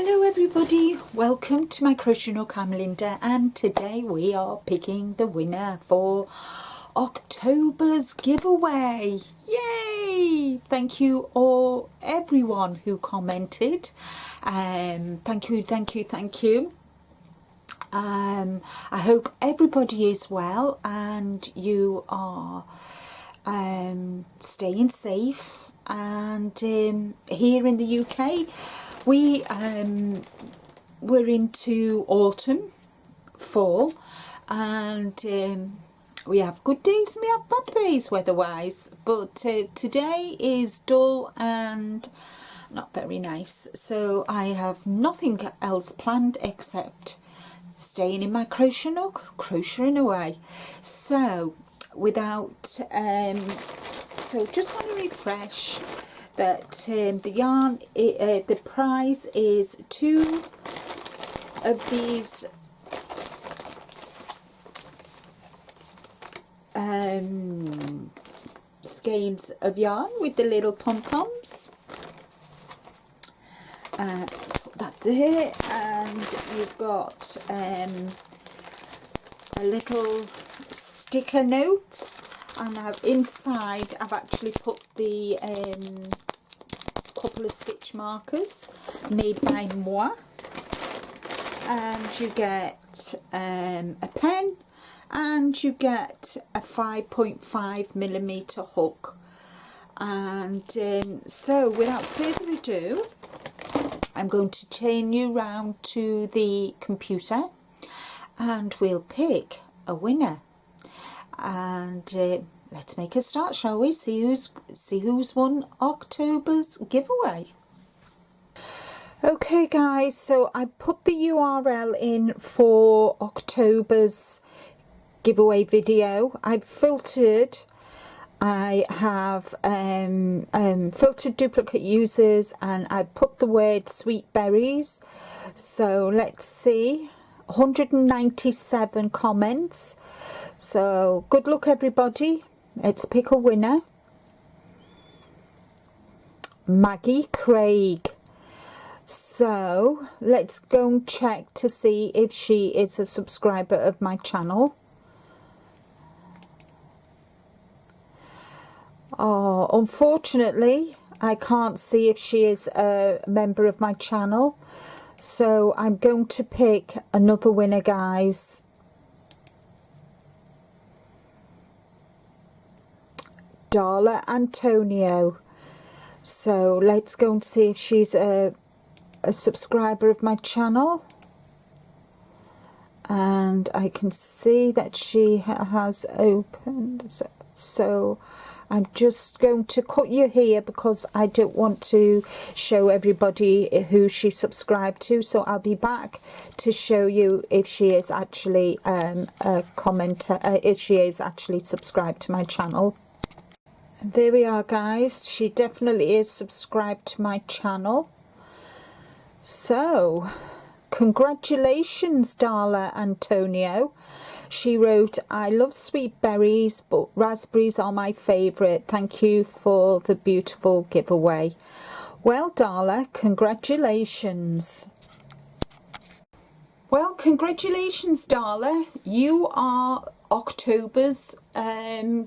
Hello everybody, welcome to my crochet nook. I'm Linda and today we are picking the winner for October's giveaway. Yay! Thank you all, everyone who commented. Thank you. I hope everybody is well and you are staying safe. And here in the UK we're into autumn, fall, and we have good days and we have bad days weather-wise, but today is dull and not very nice, so I have nothing else planned except staying in my crochet nook, crocheting away. So without so just want to refresh that the yarn, the prize is 2 of these skeins of yarn with the little pom-poms. Put that there, and you've got a little sticker notes, and inside I've actually put the couple of stitch markers made by moi, and you get a pen, and you get a 5.5mm hook. And so without further ado, I'm going to turn you round to the computer and we'll pick a winner. And let's make a start, shall we? See who's won October's giveaway. Okay guys, so I put the URL in for October's giveaway video. I've filtered. I have filtered duplicate users, and I put the word sweet berries. So let's see, 197 comments. So good luck everybody. Let's pick a winner. Maggie Craig. So let's go and check to see if she is a subscriber of my channel. Oh, unfortunately I can't see if she is a member of my channel, so I'm going to pick another winner, guys. Darla Antonio. So let's go and see if she's a subscriber of my channel, and I can see that she has opened, so I'm just going to cut you here because I don't want to show everybody who she subscribed to. So I'll be back to show you if she is actually a commenter, if she is actually subscribed to my channel. And there we are, guys. She definitely is subscribed to my channel. So congratulations, Darla Antonio. She wrote, I love sweet berries, but raspberries are my favourite. Thank you for the beautiful giveaway. Well, Darla, congratulations. Well, congratulations, Darla. You are October's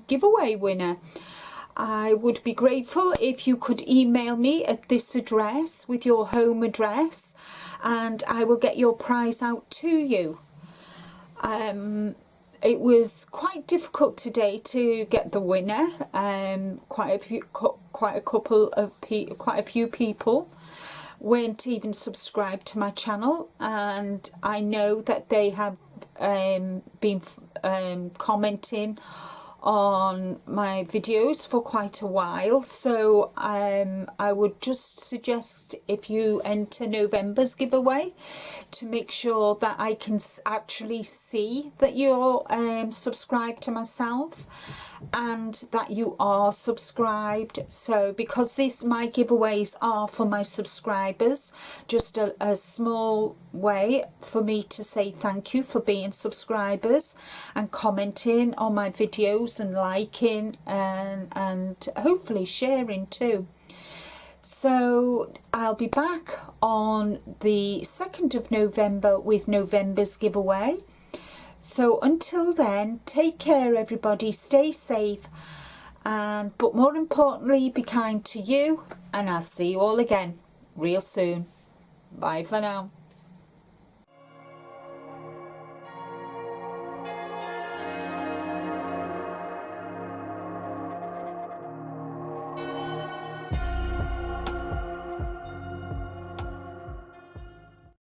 giveaway winner. I would be grateful if you could email me at this address with your home address, and I will get your prize out to you. It was quite difficult today to get the winner. Quite a few people weren't even subscribed to my channel, and I know that they have been commenting on my videos for quite a while. So I would just suggest, if you enter November's giveaway, to make sure that I can actually see that you're subscribed to myself and that you are subscribed. So because my giveaways are for my subscribers, just a small way for me to say thank you for being subscribers and commenting on my videos and liking and hopefully sharing too. So I'll be back on the 2nd of November with November's giveaway. So until then, take care everybody, stay safe, and but more importantly, be kind to you, and I'll see you all again real soon. Bye for now.